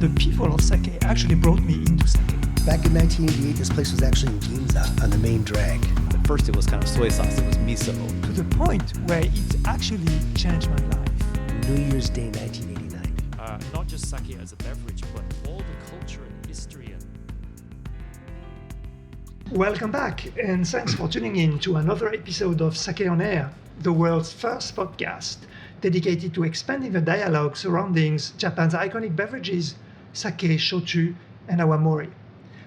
the people of sake actually brought me into sake. Back in 1988, this place was actually in Ginza on the main drag. At first it was kind of soy sauce, it was miso. To the point where it actually changed my life. New Year's Day 1989. Not just sake as a beverage, but all the culture and history. Welcome back, and thanks for tuning in to another episode of Sake on Air, the world's first podcast dedicated to expanding the dialogue surrounding Japan's iconic beverages, sake, shochu, and awamori.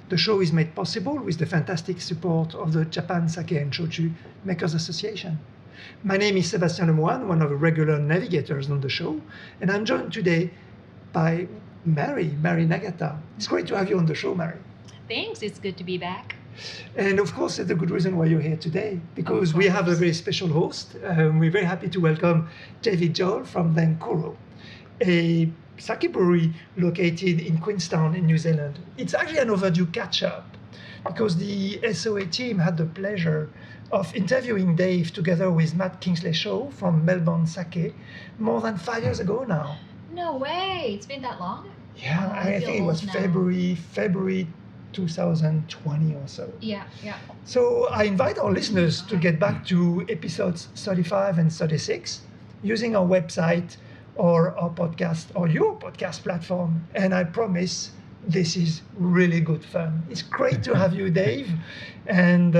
The show is made possible with the fantastic support of the Japan Sake and Shochu Makers Association. My name is Sébastien Lemoine, one of the regular navigators on the show, and I'm joined today by Mary Nagata. It's great to have you on the show, Mary. Thanks, it's good to be back. And of course, that's a good reason why you're here today, because we have a very special host. We're very happy to welcome David Joll from Zenkuro, a sake brewery located in Queenstown in New Zealand. It's actually an overdue catch-up, because the SOA team had the pleasure of interviewing Dave together with Matt Kingsley Shaw from Melbourne Sake more than 5 years ago now. No way, it's been that long? Yeah, Oh, I think it was now. February 2020 or so. Yeah. So I invite our listeners to get back to episodes 35 and 36 using our website or our podcast or your podcast platform. And I promise this is really good fun. It's great to have you, Dave, and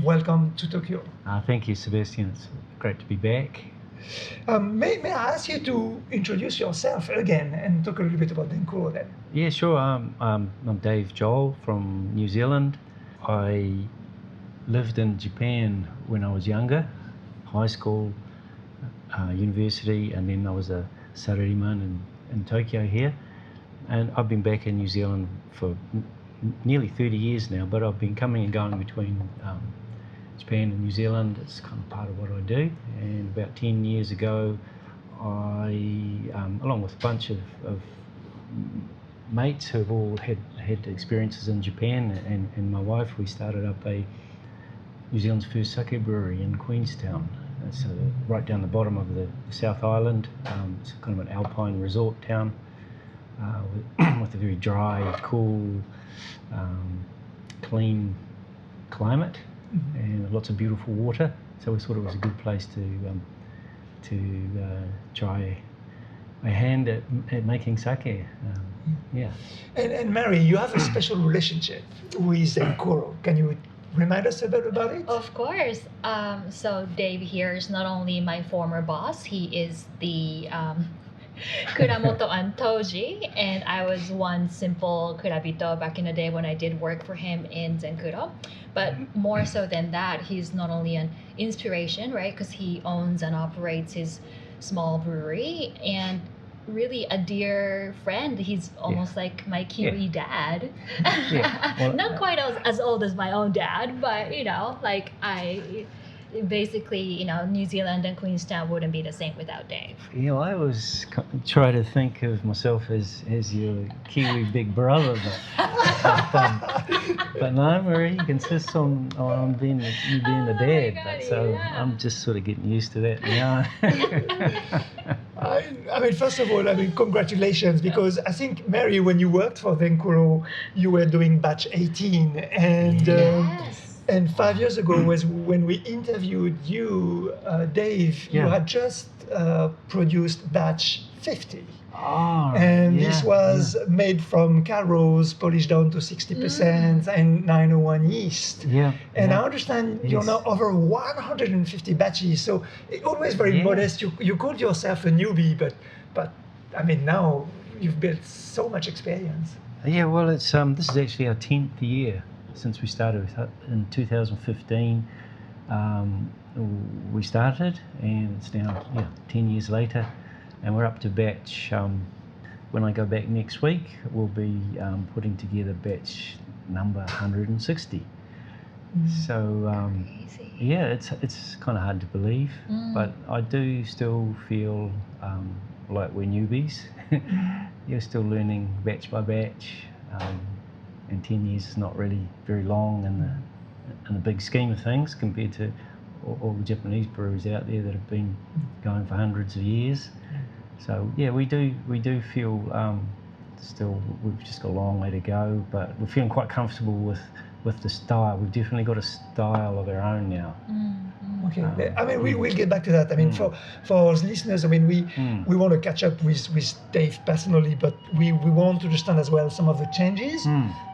welcome to Tokyo. Thank you, Sebastian. It's great to be back. May I ask you to introduce yourself again and talk a little bit about Zenkuro then? Yeah, sure. I'm Dave Joll from New Zealand. I lived in Japan when I was younger, high school, university, and then I was a salaryman in Tokyo here. And I've been back in New Zealand for nearly 30 years now, but I've been coming and going between Japan and New Zealand. It's kind of part of what I do. And about 10 years ago, I, along with a bunch of mates who've all had experiences in Japan, and my wife, we started up a New Zealand's first sake brewery in Queenstown. It's right down the bottom of the South Island. It's kind of an alpine resort town with a very dry, cool, clean climate. And lots of beautiful water, so we thought it was a good place to try my hand at making sake. Yeah. And Mary, you have a special relationship with Zenkuro. Can you remind us a bit about it? Of course. So Dave here is not only my former boss, he is the Kuramoto and Toji, and I was one simple kurabito back in the day when I did work for him in Zenkuro. But more so than that, he's not only an inspiration, right? Because he owns and operates his small brewery, and really a dear friend. He's almost like my Kiwi dad. Well, Not quite as old as my own dad, but like I basically, New Zealand and Queenstown wouldn't be the same without Dave. I always try to think of myself as your Kiwi big brother, but no, Marie insists on being the dad. God, so yeah. I'm just sort of getting used to that now. I mean, first of all, congratulations, because I think, Mary, when you worked for Zenkuro, you were doing batch 18, and Yes. and 5 years ago was when we interviewed you, Dave. You Yeah. had just produced batch 50. Oh, And yeah, this was made from Caros, polished down to 60% and 901 yeast. Yeah. And yeah. I understand you're Yes. now over 150 batches, so always very Yeah. modest. You called yourself a newbie, but I mean, now you've built so much experience. Yeah, well, it's this is actually our 10th year since we started in 2015. We started, and it's now 10 years later, and we're up to batch. When I go back next week, we'll be putting together batch number 160. So Crazy. yeah, it's kind of hard to believe, but I do still feel like we're newbies. You're still learning batch by batch, and 10 years is not really very long in the big scheme of things compared to all the Japanese breweries out there that have been going for hundreds of years. So yeah, we do feel we've just got a long way to go, but we're feeling quite comfortable with the style. We've definitely got a style of our own now. Okay, I mean, we'll get back to that. I mean, for our listeners, I mean, we want to catch up with Dave personally, but we want to understand as well some of the changes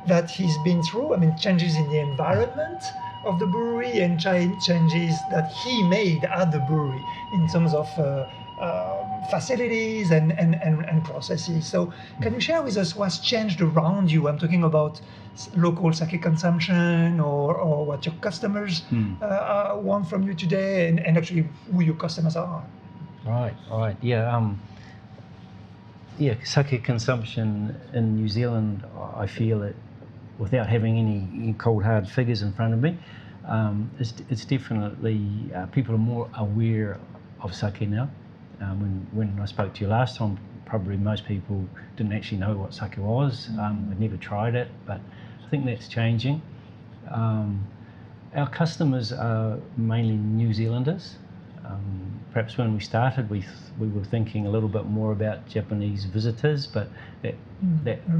that he's been through. I mean, changes in the environment of the brewery and changes that he made at the brewery in terms of facilities and processes. So can you share with us what's changed around you? I'm talking about local sake consumption or what your customers want from you today and actually who your customers are. Right. Yeah. Sake consumption in New Zealand, I feel it, without having any cold hard figures in front of me, it's definitely people are more aware of sake now. When I spoke to you last time, probably most people didn't actually know what sake was. Had never tried it, but I think that's changing. Our customers are mainly New Zealanders. Perhaps when we started, we were thinking a little bit more about Japanese visitors, but that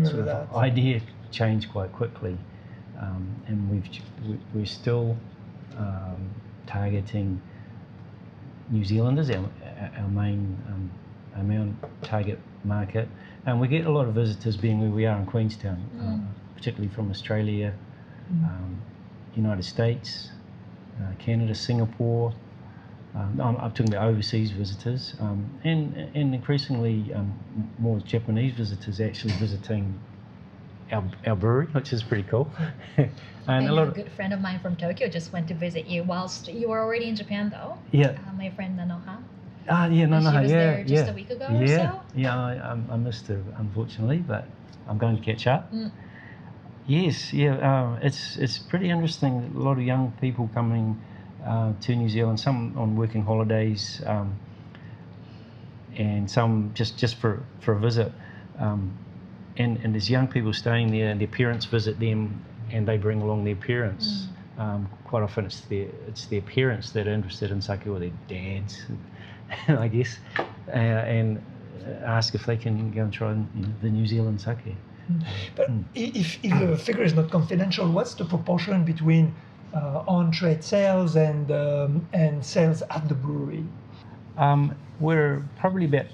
sort of idea changed quite quickly, and we're still targeting New Zealanders, our main target market, and we get a lot of visitors being where we are in Queenstown, particularly from Australia, United States, Canada, Singapore. I'm talking about overseas visitors, and increasingly more Japanese visitors actually visiting our brewery, which is pretty cool. And a good friend of mine from Tokyo just went to visit you whilst you were already in Japan, though. Yeah. My friend Nanoha. Nanoha. She was there just a week ago or so. Yeah, I missed her unfortunately, but I'm going to catch up. Yes, it's pretty interesting. A lot of young people coming to New Zealand, some on working holidays, and some just for a visit. And there's young people staying there, and their parents visit them, and they bring along their parents. Quite often it's their parents that are interested in sake, or their dads, I guess, and ask if they can go and try the New Zealand sake. But if the figure is not confidential, what's the proportion between on-trade sales and sales at the brewery? We're probably about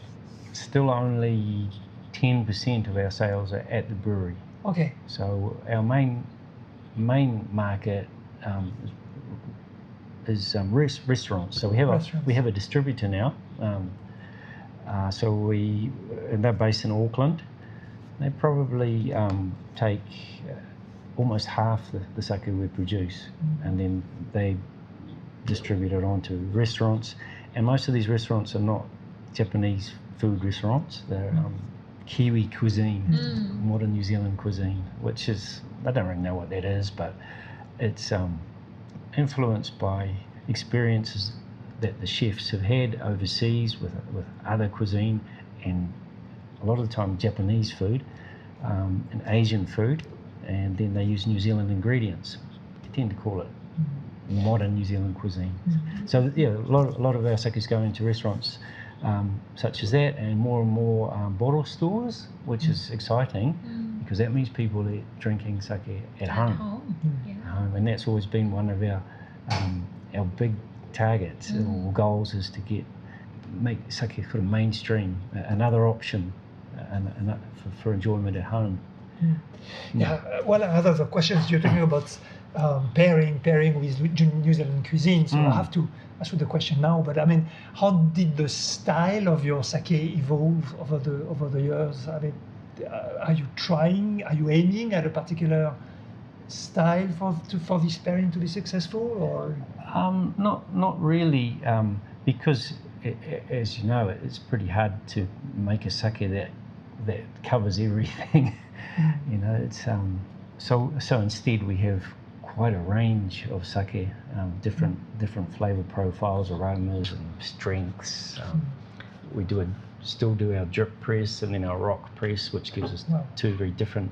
still only 10% of our sales are at the brewery. Okay. So our main market is restaurants. So we have a distributor now. And they're based in Auckland. They probably take almost half the sake we produce, and then they distribute it onto restaurants. And most of these restaurants are not Japanese food restaurants. They're Kiwi cuisine, modern New Zealand cuisine, which is, I don't really know what that is, but it's influenced by experiences that the chefs have had overseas with other cuisine, and a lot of the time Japanese food and Asian food, and then they use New Zealand ingredients. They tend to call it modern New Zealand cuisine. So yeah, a lot of our sake is going to restaurants such as that, and more bottle stores, which is exciting because that means people are drinking sake at home. And that's always been one of our big targets or goals, is to make sake sort of mainstream, another option for enjoyment at home. Well, other the questions you're talking about pairing with New Zealand cuisine, so I have to ask you the question now, but I mean, how did the style of your sake evolve over the years? I mean, are you aiming at a particular style for this pairing to be successful, or? Not really, because as you know, it's pretty hard to make a sake that covers everything. You know, it's so instead we have quite a range of sake, different flavor profiles, aromas, and strengths. We still do our drip press and then our rock press, which gives us two very different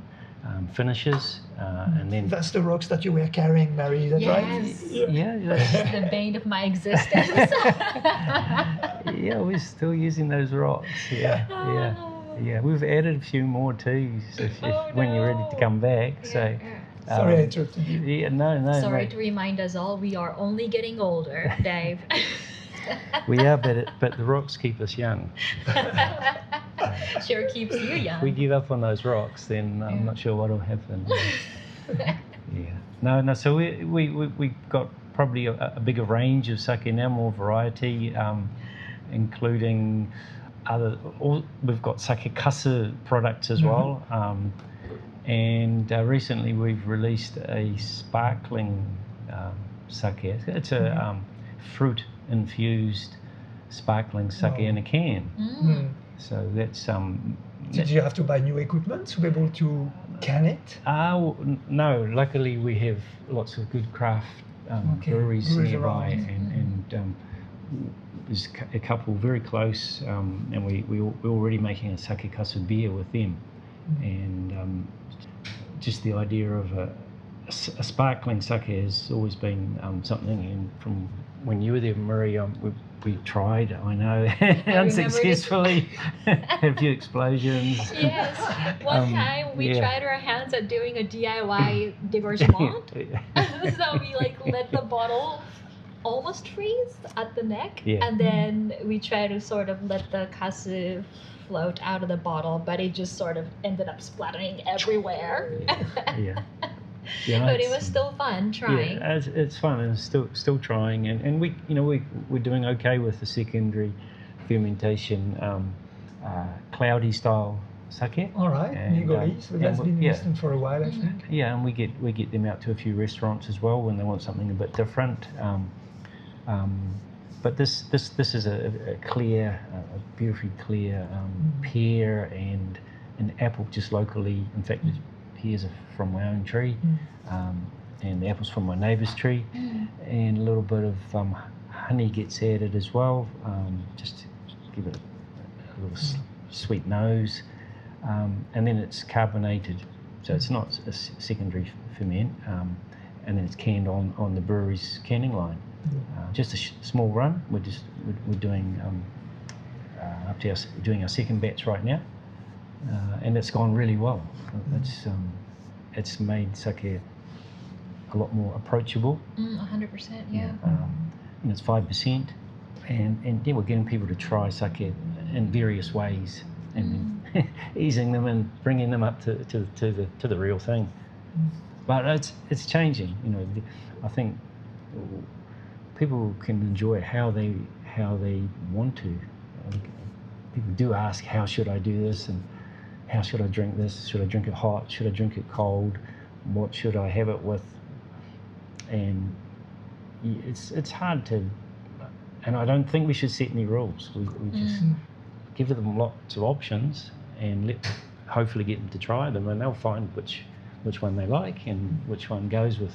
finishes, and then that's the rocks that you were carrying, Mary. Is that right? Yeah. That's the bane of my existence. Yeah, we're still using those rocks. Yeah. Yeah, we've added a few more too, when you're ready to come back. So, Sorry, I interrupted you. yeah, no. Sorry to remind us all, we are only getting older, Dave. We are, but the rocks keep us young. Sure keeps you young. If we give up on those rocks, then I'm not sure what'll happen. Yeah. No. So we got probably a bigger range of sake now, more variety, including we've got sake kasu products as well. And recently we've released a sparkling sake. It's a fruit infused sparkling sake in a can. So that's Did you have to buy new equipment to be able to can it? No, luckily we have lots of good craft breweries nearby, and there's a couple very close, and we're already making a sake kasu beer with them, and just the idea of a sparkling sake has always been something, and from when you were there, Murray, we tried, I know, unsuccessfully, had a few explosions. Yes, one time we tried our hands at doing a DIY dégorgement. So we let the bottle almost freeze at the neck, and then we tried to sort of let the kasu float out of the bottle, but it just sort of ended up splattering everywhere. Yeah, but it was still fun trying. Yeah, it's fun, and still trying, and we're doing okay with the secondary fermentation, cloudy style sake. All right, nigori. So that's been in Eastern for a while, I think. Yeah, and we get them out to a few restaurants as well when they want something a bit different. But this is a clear, a beautifully clear pear and an apple just locally. In fact, the pears are from my own tree, and the apples from my neighbour's tree, and a little bit of honey gets added as well, just to give it a little sweet nose, and then it's carbonated, so it's not a secondary ferment, and then it's canned on the brewery's canning line. Just a small run. We're doing doing our second batch right now, and it's gone really well. It's made sake a lot more approachable. 100%, yeah. And it's 5%, and we're getting people to try sake in various ways, and then easing them and bringing them up to the real thing. But it's changing. I think people can enjoy it how they want to. People do ask, how should I do this, and how should I drink this? Should I drink it hot? Should I drink it cold? What should I have it with? And it's hard to, and I don't think we should set any rules. We just give them lots of options and hopefully get them to try them, and they'll find which one they like and which one goes with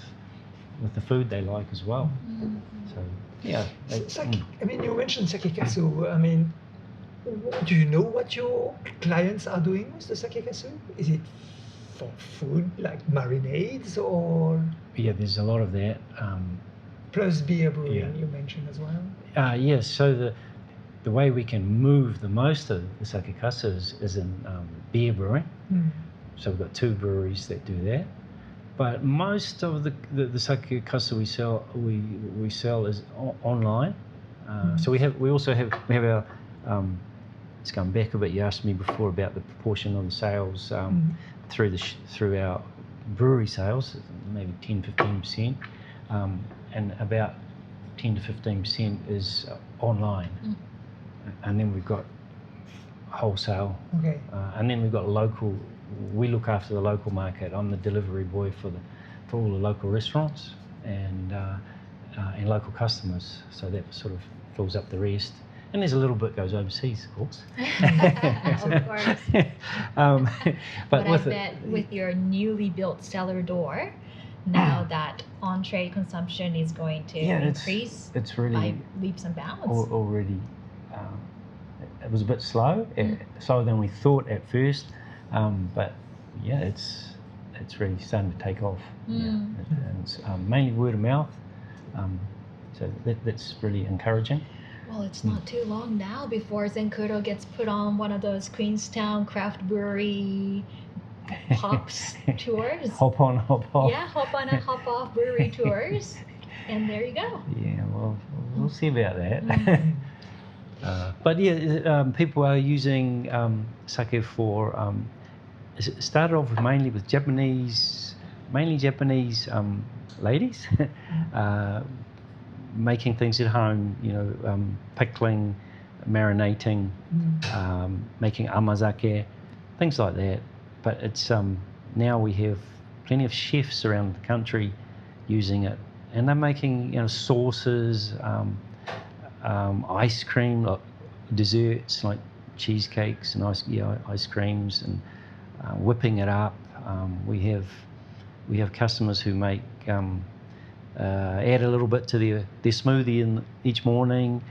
the food they like as well. So yeah. You mentioned sake kasu. Do you know what your clients are doing with the sake kasu? Is it for food, like marinades, or? Yeah, there's a lot of that. Plus beer brewing, you mentioned as well. Yes. So the way we can move the most of the sake kasu is in beer brewing. So we've got 2 breweries that do that. But most of the sake kasu we sell is online. So we also have our. It's going back a bit. You asked me before about the proportion of the sales through our brewery sales, maybe 10-15%, and about 10 to 15% is online, and then we've got wholesale, and then we've got local. We look after the local market. I'm the delivery boy for all the local restaurants and local customers. So that sort of fills up the rest. And there's a little bit goes overseas, of course. Of course. But I bet with your newly built cellar door, now that entree consumption is going to increase it's really by leaps and bounds. Already, it was a bit slow, slower than we thought at first. But yeah, it's really starting to take off. And it's mainly word of mouth. So that's really encouraging. Well, it's not too long now before Zenkuro gets put on one of those Queenstown craft brewery hops tours. Hop on, hop off. Yeah, hop on and hop off brewery tours. And there you go. Yeah, well, we'll see about that. But yeah, people are using sake for. It started off mainly with mainly Japanese ladies, making things at home. Pickling, marinating, making amazake, things like that. But it's now we have plenty of chefs around the country using it, and they're making sauces, ice cream, like desserts like cheesecakes and ice creams, and whipping it up. We have customers who make add a little bit to their smoothie each morning.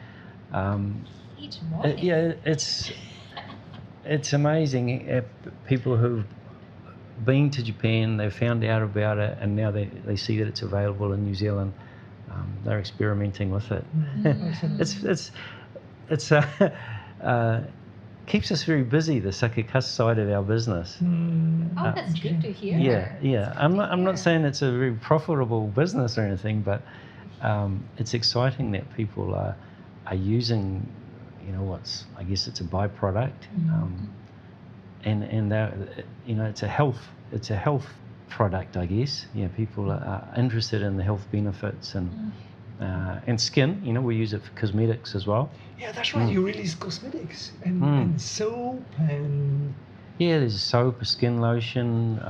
Each morning. It's amazing. People who've been to Japan, they've found out about it, and now they see that it's available in New Zealand. They're experimenting with it. It's keeps us very busy, the sakekasu side of our business. Oh, that's good to hear. Yeah. I'm not saying it's a very profitable business or anything, but it's exciting that people are using, I guess it's a byproduct, and it's a health product, I guess. Yeah, people are interested in the health benefits and skin. We use it for cosmetics as well. Yeah, that's right. You release cosmetics and soap and. Yeah, there's soap, a skin lotion,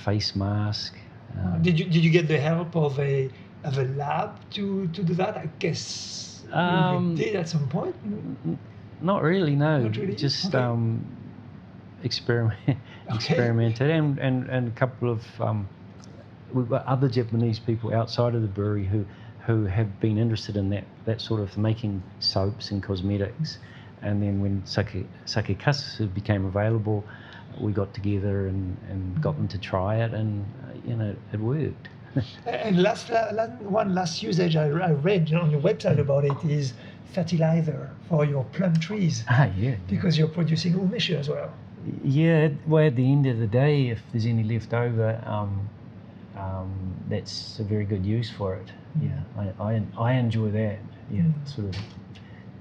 face mask. Did you get the help of a lab to do that? I guess you did at some point. Not really, no. Not really? Just Okay. experimented, and a couple of we've got other Japanese people outside of the brewery who have been interested in that sort of making soaps and cosmetics. And then when sakekasu became available, we got together and got them to try it, and it worked. And one last usage I read on your website about it is fertilizer for your plum trees. Yeah. Because you're producing umeshu as well. Yeah, well, at the end of the day, if there's any left over, that's a very good use for it. Yeah, I enjoy that. Yeah, sort of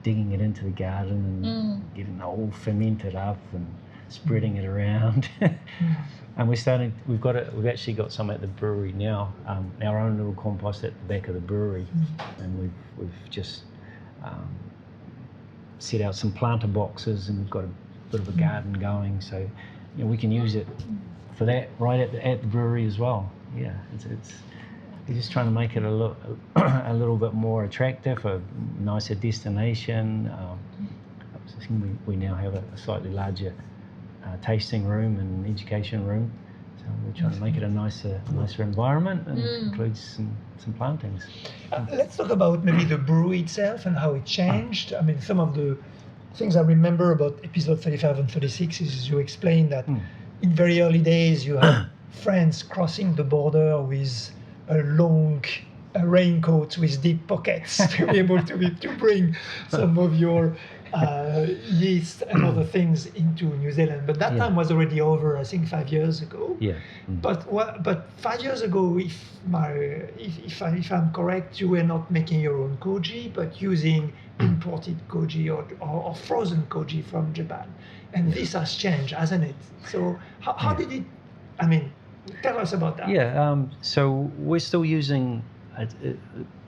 digging it into the garden and getting it all fermented up and spreading it around. And we've actually got some at the brewery now, our own little compost at the back of the brewery, and we've just set out some planter boxes, and we've got a bit of a garden going, so we can use it for that right at the brewery as well. Yeah, we're just trying to make it a little bit more attractive, a nicer destination. I think we now have a slightly larger tasting room and education room, so we're trying to make it a nicer environment, and includes some plantings. Let's talk about maybe the brewery itself and how it changed. I mean, some of the things I remember about episode 35 and 36 is you explained that in very early days you had friends crossing the border with a long raincoat with deep pockets to be able to bring some of your yeast and other things into New Zealand. But that time was already over, I think 5 years ago. Yeah. But 5 years ago, if I'm correct, you were not making your own koji, but using imported koji or frozen koji from Japan. And this has changed, hasn't it? So how did it, tell us about that. Yeah, so we're still using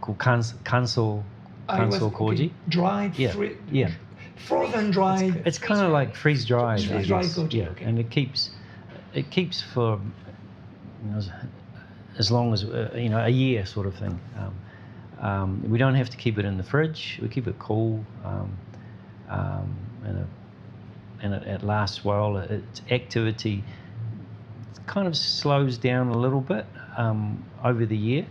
called kanso koji. Dried, frozen dried. It's kind of like freeze dried. Freeze-dried koji, yeah, okay. and it keeps for as long as a year, sort of thing. We don't have to keep it in the fridge. We keep it cool, and it lasts well. Its activity kind of slows down a little bit over the year,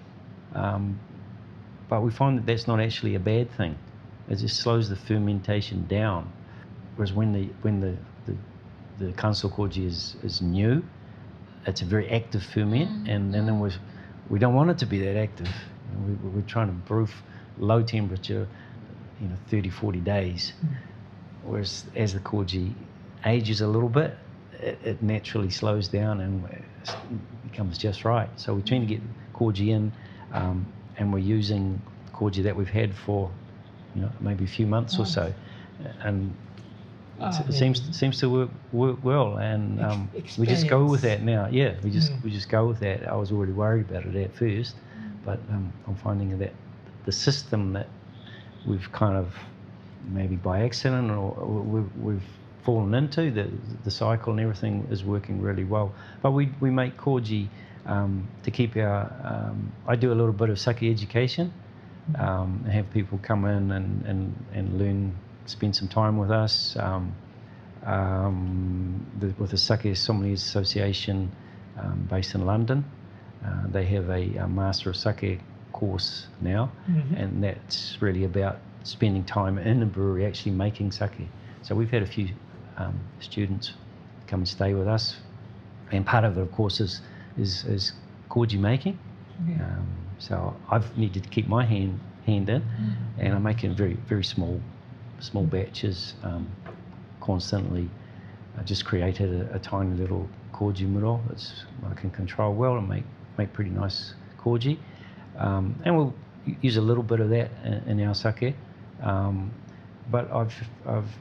but we find that that's not actually a bad thing. It just slows the fermentation down. Whereas when the kanso koji is new, it's a very active ferment, and then we don't want it to be that active. We're trying to brew low temperature, 30, 40 days. Whereas as the koji ages a little bit, it naturally slows down and becomes just right. So we're trying to get koji in, and we're using koji that we've had for maybe a few months or so, and it seems to work well, and we just go with that now. Yeah, we just go with that. I was already worried about it at first, but I'm finding that the system that we've kind of maybe by accident or we've fallen into, the cycle and everything is working really well. But we make koji to keep our. I do a little bit of sake education, have people come in and learn, spend some time with us. With the Sake Sommeliers Association based in London, they have a Master of Sake course now, and that's really about spending time in a brewery actually making sake. So we've had a few students come and stay with us, and part of it, of course, is koji making. So I've needed to keep my hand in, and I'm making very, very small batches constantly. I just created a tiny little koji muro I can control well and make pretty nice koji, and we'll use a little bit of that in our sake. But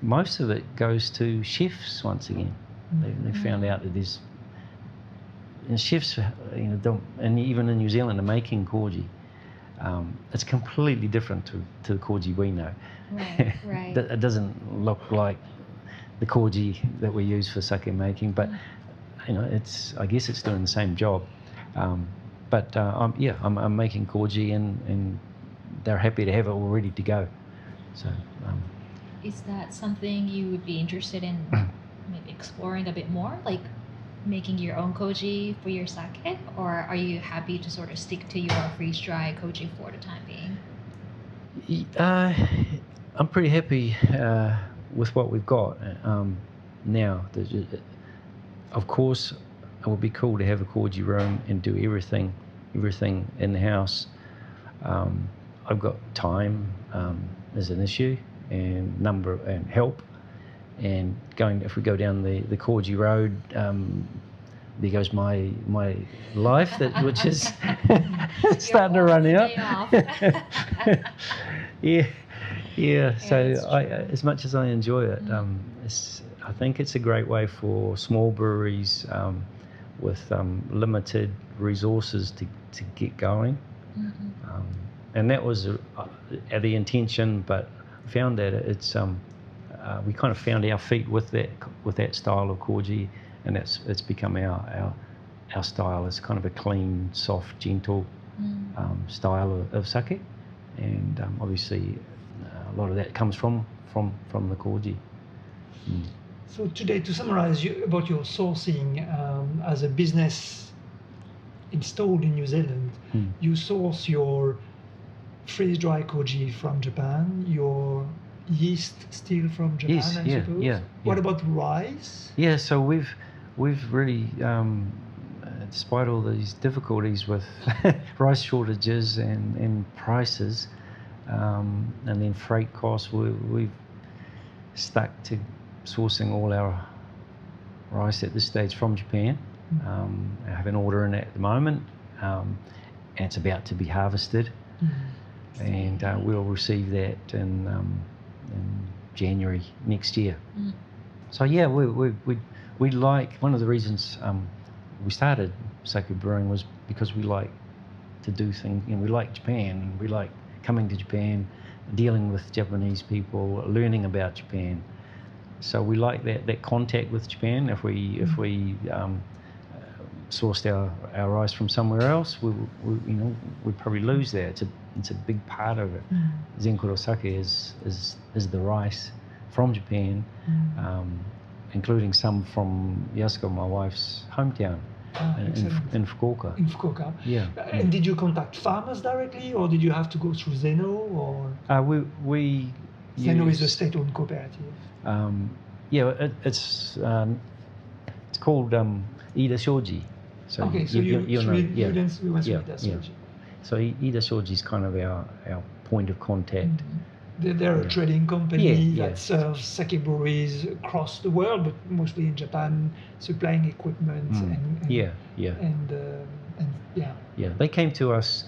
most of it goes to chefs once again. They found out that there's chefs, and even in New Zealand, are making koji. It's completely different to the koji we know. Right. It doesn't look like the koji that we use for sake making, but I guess it's doing the same job. I'm making koji, and they're happy to have it all ready to go. So. Is that something you would be interested in maybe exploring a bit more, like making your own koji for your sake, or are you happy to sort of stick to your freeze-dry koji for the time being? I'm pretty happy with what we've got now. Of course, it would be cool to have a koji room and do everything in the house. I've got time is an issue, and number and help, and if we go down the koji road, there goes my life, which is starting to run out. Yeah. So as much as I enjoy it, I think it's a great way for small breweries with limited resources to get going. And that was the intention, but I found that it's we kind of found our feet with that style of koji, and it's become our style. It's kind of a clean, soft, gentle style of sake, and obviously a lot of that comes from the koji. So today, to summarize about your sourcing as a business installed in New Zealand, you source your freeze-dry koji from Japan, your yeast still from Japan, Yes, I yeah, suppose. yeah. What about rice? Yeah, so we've really, despite all these difficulties with rice shortages and prices, and then freight costs, we've stuck to sourcing all our rice at this stage from Japan. I have an order in it at the moment, and it's about to be harvested, and we'll receive that in January next year. So yeah, we like, one of the reasons we started sake brewing was because we like to do things, we like Japan, we like coming to Japan, dealing with Japanese people, learning about Japan. So we like that contact with Japan. If we sourced our rice from somewhere else, we'd probably lose that. It's a big part of it. Zenkuro sake is the rice from Japan, including some from Yasuko, my wife's hometown, in Fukuoka. In Fukuoka. Yeah. And did you contact farmers directly, or did you have to go through Zeno, or? Zeno is a state-owned cooperative. It's called Ida Shoji. So okay, so we went through Ida Shoji. So Ida Shoji is kind of our point of contact They're a trading company Yeah. that serves sake breweries across the world, but mostly in Japan, supplying equipment and Yeah. yeah. They came to us.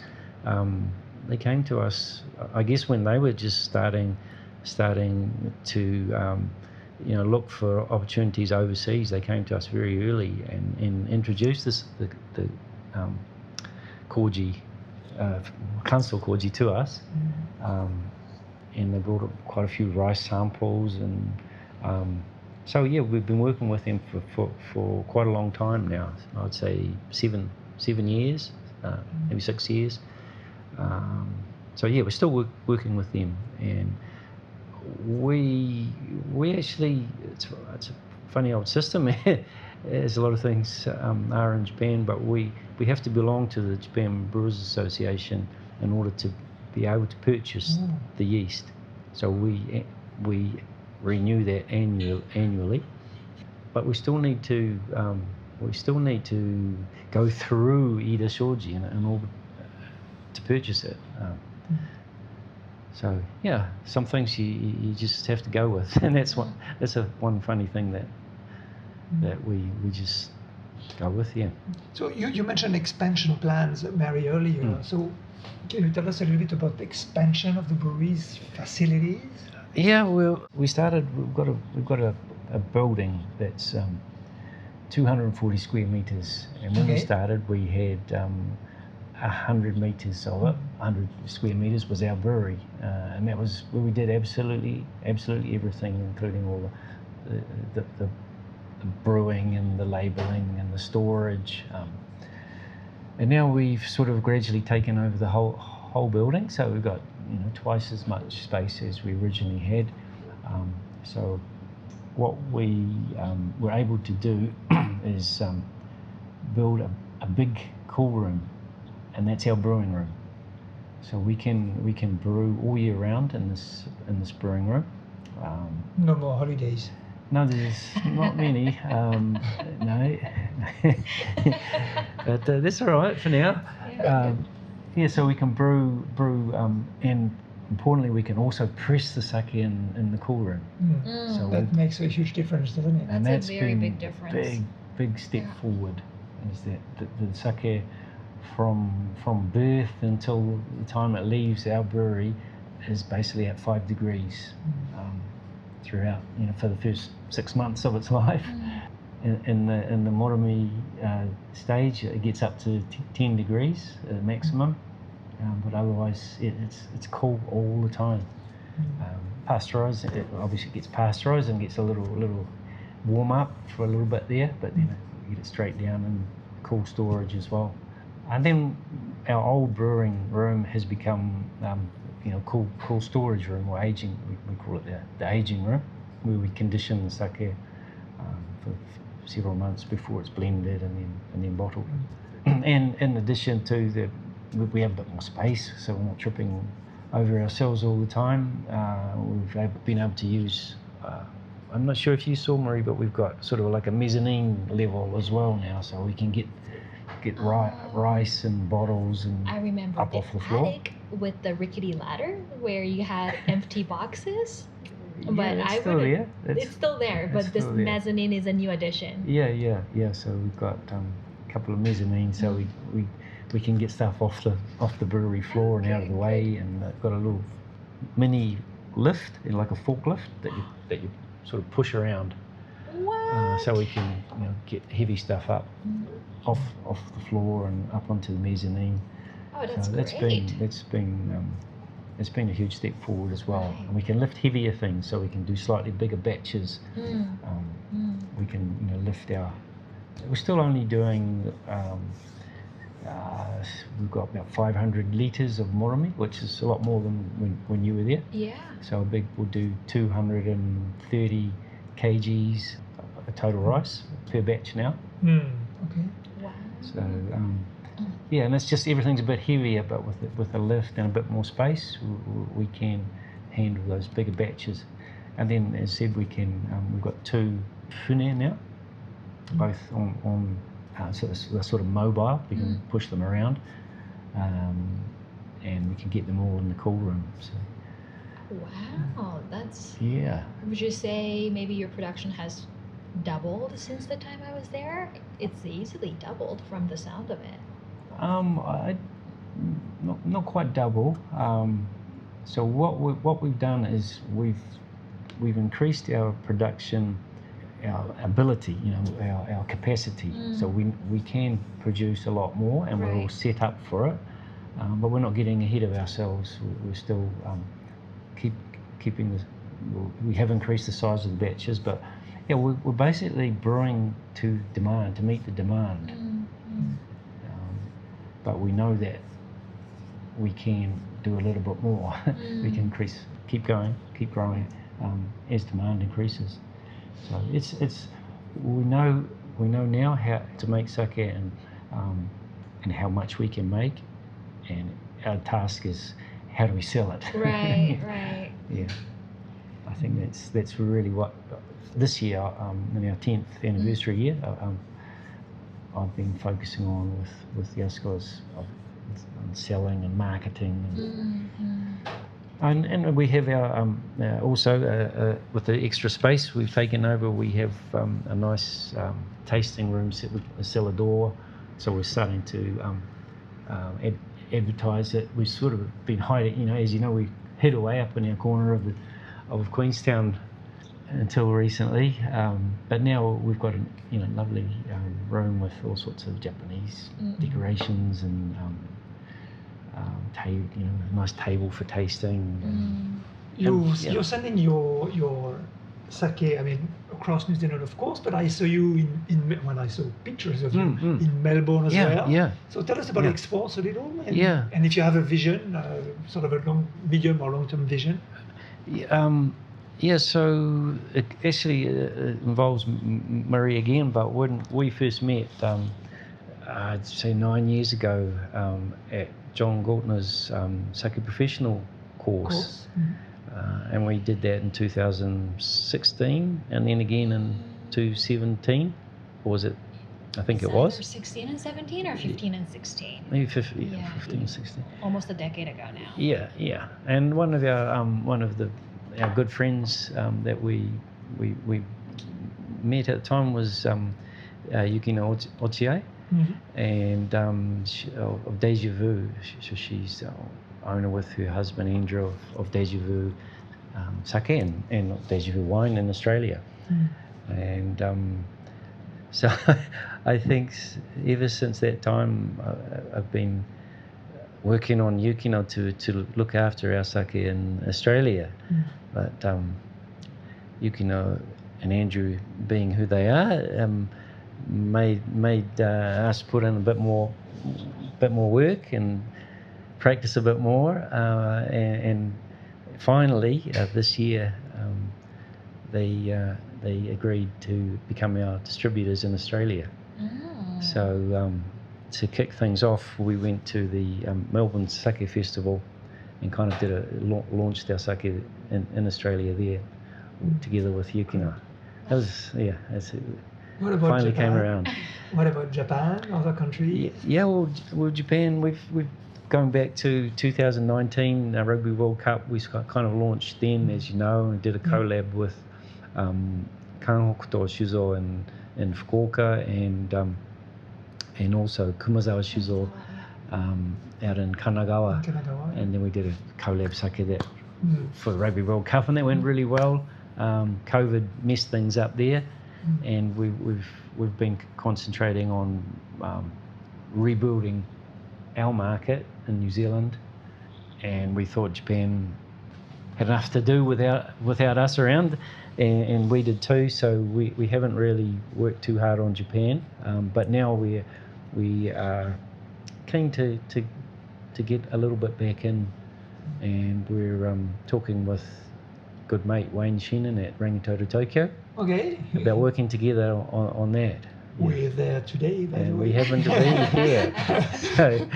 I guess, when they were just starting to look for opportunities overseas. They came to us very early and introduced the koji, Kansai koji to us. And they brought up quite a few rice samples, and so we've been working with them for quite a long time now. I'd say 7 years, maybe 6 years. So we're still working with them, and we actually, it's a funny old system, as a lot of things are in Japan, but we have to belong to the Japan Brewers Association in order to be able to purchase the yeast. So we renew that annually, but we still need to go through Ida Shoji in order to purchase it. So some things you just have to go with, and that's one funny thing that we just go with. So you mentioned expansion plans, Mary, earlier. So can you tell us a little bit about the expansion of the brewery's facilities? Well, we've got a building that's 240 square meters, and when we started, we had 100 meters of it. 100 square meters was our brewery, and that was where we did absolutely everything, including all the brewing and the labeling and the storage. And now we've sort of gradually taken over the whole building, so we've got twice as much space as we originally had. So what we were able to do is build a big cool room, and that's our brewing room. So we can brew all year round in this brewing room. No more holidays. No, there's not many. No, but that's all right for now. So we can brew, and importantly, we can also press the sake in the cool room. So that makes a huge difference, doesn't it? And That's a very been big difference. Big step forward. Is that the sake from birth until the time it leaves our brewery is basically at 5 degrees throughout, for the first 6 months of its life. In the Morimi stage, it gets up to 10 degrees maximum, but otherwise it's cool all the time. Pasteurized, it obviously gets pasteurized and gets a little warm up for a little bit there, but then you get it straight down in cool storage as well. And then our old brewing room has become cool storage room, or aging. We call it the aging room, where we condition the sake for several months before it's blended and then bottled. And in addition to we have a bit more space, so we're not tripping over ourselves all the time. We've been able to use. I'm not sure if you saw, Marie, but we've got sort of like a mezzanine level as well now, so we can get rice and bottles and I remember up the off the floor. attic with the rickety ladder where you had empty boxes. But it's I still wouldn't. there. It's still there, but this still there. mezzanine is a new addition. Yeah. So we've got a couple of mezzanines, so we can get stuff off the brewery floor and out of the way, and they've got a little mini lift, like a forklift that you sort of push around. What? So we can get heavy stuff up off the floor and up onto the mezzanine. Oh, that's So great. it's been a huge step forward as well. Right. And we can lift heavier things, so we can do slightly bigger batches. We can lift our. We're still only doing. We've got about 500 litres of morimi, which is a lot more than when you were there. Yeah. So we'll do 230 kgs of total rice per batch now. Okay. Wow. So and it's just everything's a bit heavier, but with a lift and a bit more space, we can handle those bigger batches. And then, as I said, we've got 2 fune now, both on so they're sort of mobile. We can push them around, and we can get them all in the cool room. So Wow, that's. Yeah. Would you say maybe your production has doubled since the time I was there? It's easily doubled from the sound of it. Not quite double. So what we've done is we've increased our production, our ability, our capacity. So we can produce a lot more, and we're all Right. set up for it. But we're not getting ahead of ourselves. We're still keeping this. We have increased the size of the batches, but yeah, we're basically brewing to demand, to meet the demand. But we know that we can do a little bit more. We can keep growing as demand increases. So it's we know now how to make sake and how much we can make, and our task is how do we sell it. Right, right. Yeah, I think that's really what this year in our 10th anniversary year. I've been focusing on with Yasko's on selling and marketing, and we have our also with the extra space we've taken over. We have a nice tasting room set with a cellar door, so we're starting to advertise it. We've sort of been hiding, as you know, we hid away up in our corner of Queenstown until recently, but now we've got a lovely room with all sorts of Japanese decorations and a nice table for tasting. You're sending your sake, across New Zealand, of course, but I saw you when I saw pictures of you in Melbourne as well. Yeah. So tell us about Yeah. exports a little, and, Yeah. and if you have a vision, sort of a medium or long-term vision. Yeah, so it actually involves Marie again, but when we first met, I'd say 9 years ago, at John Galtner's Sake Professional course. And we did that in 2016, and then again in 2017, or was it? I think it was. 16 and 17 or 15 and 16? Maybe 15 and 16. Almost a decade ago now. Yeah. And one of our good friends that we met at the time was Yukino Ochiai, and of Deja Vu. She's owner with her husband Andrew of Deja Vu sake and Deja Vu wine in Australia. And so I think ever since that time I've been working on Yukino to look after our sake in Australia. But Yukino and Andrew, being who they are, made us put in a bit more work and practice a bit more, and finally this year they agreed to become our distributors in Australia. So to kick things off, we went to the Melbourne Sake Festival and kind of launched our sake in Australia there together with Yukino. That was What about finally Japan? came around. What about Japan, other countries? Yeah, well, Japan, we've going back to 2019 Rugby World Cup. We kind of launched then, as you know, and did a collab with Kanhokuto Shuzo in Fukuoka and also Kumazawa Shuzo out in Kanagawa. And then we did a collab sake that for the Rugby World Cup, and that went really well. COVID messed things up there, and we've been concentrating on rebuilding our market in New Zealand, and we thought Japan had enough to do without us around, and we did too. So we haven't really worked too hard on Japan, but now we are keen to get a little bit back in, and we're talking with good mate Wayne Shannon at Rangitoto Tokyo about working together on that. We're there today, by the And way. we happen to be here. So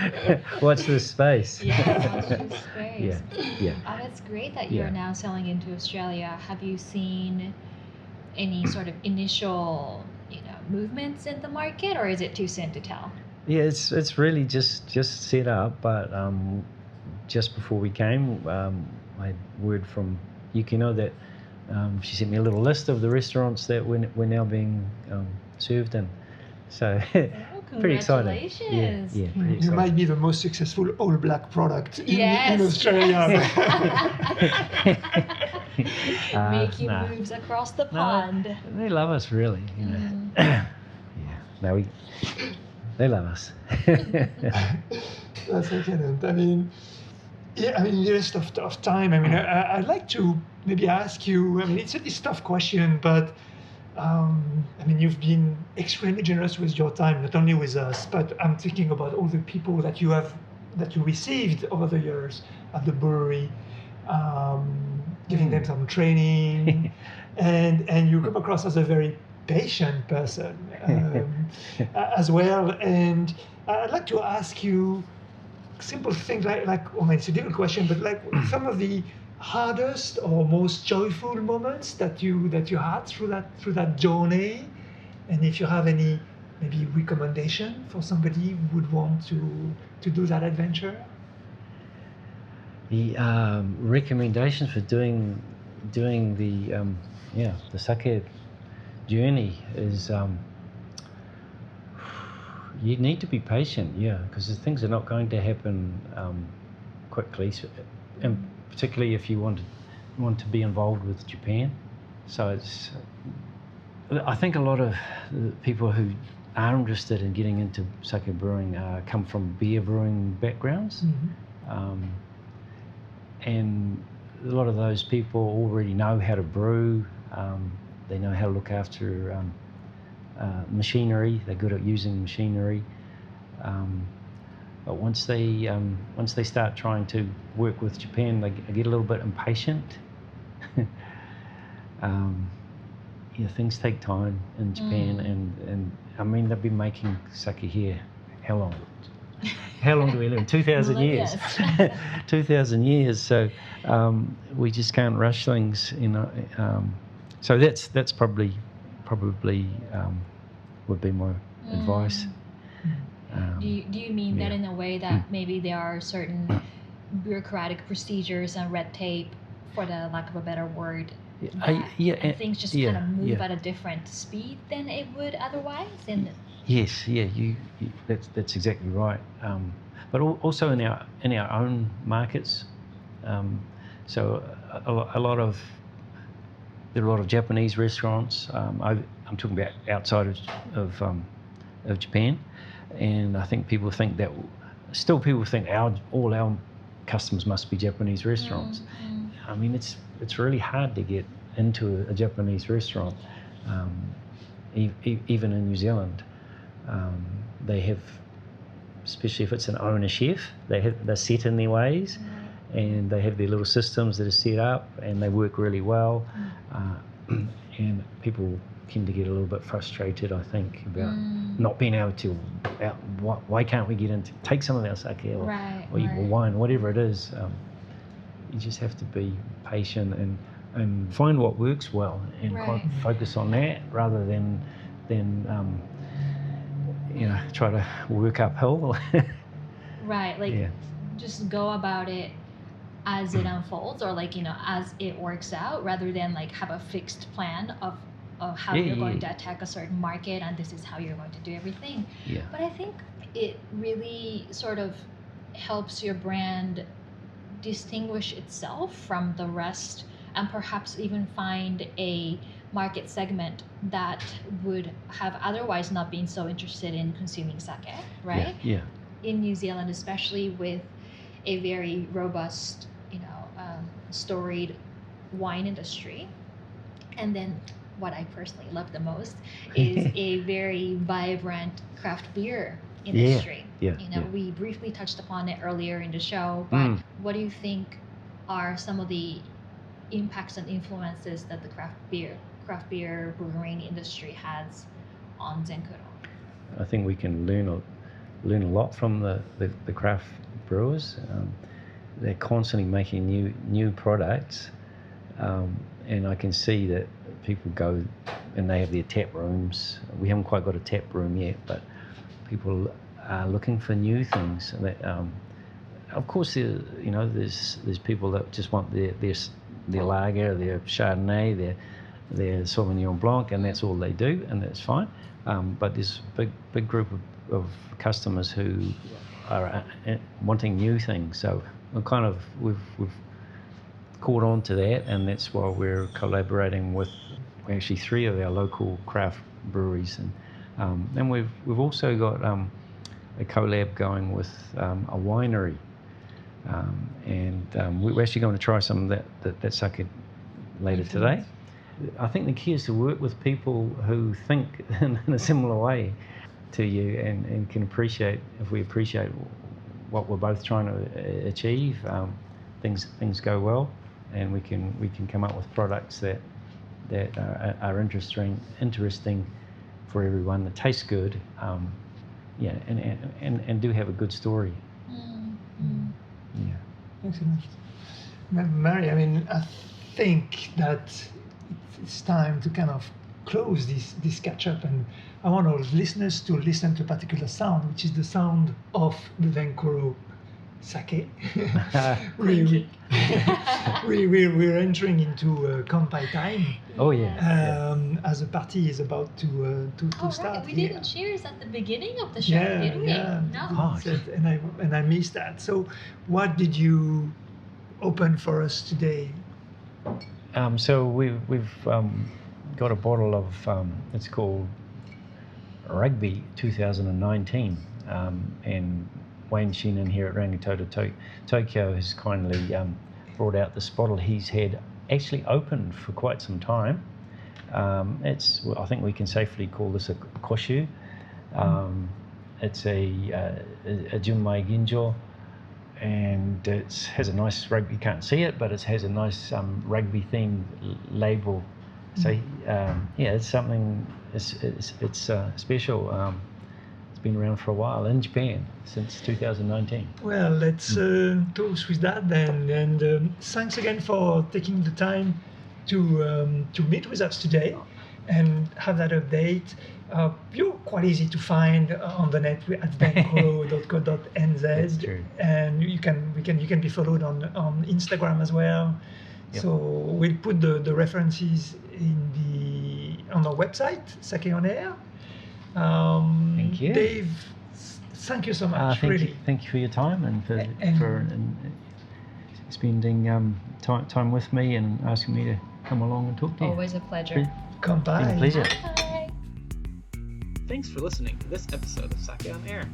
watch this space. Yeah, watch this space. Yeah. Oh, that's great that you're now selling into Australia. Have you seen any sort of initial, movements in the market, or is it too soon to tell? Yeah, it's really just set up, but just before we came, I had word from Yukino that she sent me a little list of the restaurants that we're now being served in. So pretty exciting. Congratulations. Yeah, pretty You exciting. might be the most successful all black product in Yes. Australia. Making nah. moves across the No, pond. they love us, really. You know. Yeah. No, they love us. That's excellent. I mean, yeah, I mean, in the rest of time, I mean, I'd like to maybe ask you, I mean, it's a tough question, but I mean, you've been extremely generous with your time, not only with us, but I'm thinking about all the people that you received over the years at the brewery, giving them some training, and you come across as a very patient person as well. And I'd like to ask you simple things like I mean, it's a difficult question, but like some of the hardest or most joyful moments that you had through that journey, and if you have any maybe recommendation for somebody who would want to do that adventure. The recommendations for doing the sake journey is you need to be patient, because things are not going to happen quickly, and particularly if you want to be involved with Japan. So I think a lot of the people who are interested in getting into sake brewing come from beer brewing backgrounds. Mm-hmm. And a lot of those people already know how to brew. They know how to look after machinery. They're good at using machinery. But once they start trying to work with Japan, they get a little bit impatient. Things take time in Japan, and I mean, they've been making sake here how long? How long do we live? 2,000 years. Yes. 2,000 years. So we just can't rush things, So that's probably would be my advice. Do you mean that in a way that maybe there are certain bureaucratic procedures and red tape, for the lack of a better word, and things just kind of move at a different speed than it would otherwise? And yes, that's exactly right. But also in our own markets, so there are a lot of Japanese restaurants. I'm talking about outside of Japan, and I think people think that all our customers must be Japanese restaurants. I mean, it's really hard to get into a Japanese restaurant, even in New Zealand. They have, especially if it's an owner chef, they're set in their ways, and they have their little systems that are set up, and they work really well. And people tend to get a little bit frustrated, I think, about not being able to. Why can't we get into take some of our sake or wine, whatever it is? You just have to be patient and find what works well, and focus on that rather than try to work uphill. Just go about it as it unfolds, or as it works out, rather than have a fixed plan of how you're going to attack a certain market, and this is how you're going to do everything. But I think it really sort of helps your brand distinguish itself from the rest, and perhaps even find a market segment that would have otherwise not been so interested in consuming sake, right? In New Zealand, especially, with a very robust, storied wine industry, and then what I personally love the most is a very vibrant craft beer industry. We briefly touched upon it earlier in the show, but what do you think are some of the impacts and influences that the craft beer brewing industry has on Zenkuro? I think we can learn a lot from the craft brewers. They're constantly making new products, and I can see that people go and they have their tap rooms. We haven't quite got a tap room yet, but people are looking for new things that of course, there's people that just want their lager, their Chardonnay, their Sauvignon Blanc, and that's all they do, and that's fine. But there's a big group of customers who are wanting new things. So we've caught on to that, and that's why we're collaborating with actually 3 of our local craft breweries, and we've also got a collab going with a winery, and we're actually going to try some of that sake later today. I think the key is to work with people who think in a similar way to you and can appreciate, if we appreciate what we're both trying to achieve, things go well, and we can come up with products that are interesting for everyone, that taste good, and do have a good story. Yeah. Excellent. Mary, I mean, I think that it's time to kind of close this catch up, and I want our listeners to listen to a particular sound, which is the sound of the Zenkuro sake. We're entering into kampai time. Oh yeah. As the party is about to start. Right. We didn't cheers at the beginning of the show, did we? Yeah. No. And I missed that. So, what did you open for us today? So we've got a bottle of it's called Rugby 2019, and Wayne Sheenan here at Rangitoto Tokyo has kindly brought out this bottle. He's had actually opened for quite some time. I think we can safely call this a koshu. It's a Junmai Ginjo, and it has a nice rugby. You can't see it, but it has a nice rugby themed label. So it's something. It's special. It's been around for a while in Japan since 2019. Well, let's toast with that then. And thanks again for taking the time to meet with us today and have that update. You're quite easy to find on the net at zenkuro.co.nz. That's true. And you can be followed on Instagram as well. Yep. So we'll put the references on our website, Sake on Air. Thank you, Dave. Thank you so much. Thank you for your time and for spending time with me and asking me to come along and talk to you. Always a pleasure. Kampai. Been a pleasure. Bye. Thanks for listening to this episode of Sake on Air.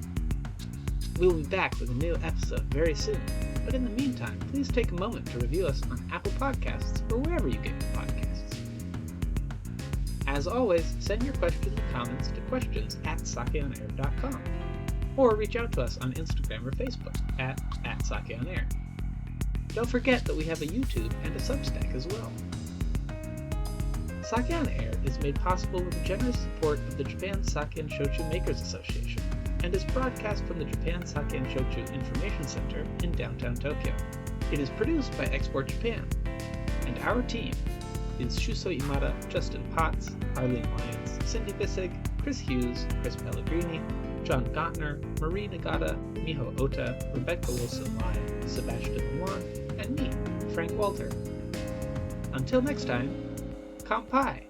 We will be back with a new episode very soon, but in the meantime, please take a moment to review us on Apple Podcasts or wherever you get your podcasts. As always, send your questions and comments to questions@sakeonair.com, or reach out to us on Instagram or Facebook at @sakeonair. Don't forget that we have a YouTube and a Substack as well. Sake on Air is made possible with the generous support of the Japan Sake and Shochu Makers Association, and is broadcast from the Japan Sake and Shochu Information Center in downtown Tokyo. It is produced by Export Japan, and our team is Shuso Imada, Justin Potts, Arlene Lyons, Cindy Bissig, Chris Hughes, Chris Pellegrini, John Gottner, Marie Nagata, Miho Ota, Rebecca Wilson-Lyon, Sebastian Lemoine, and me, Frank Walter. Until next time, kampai!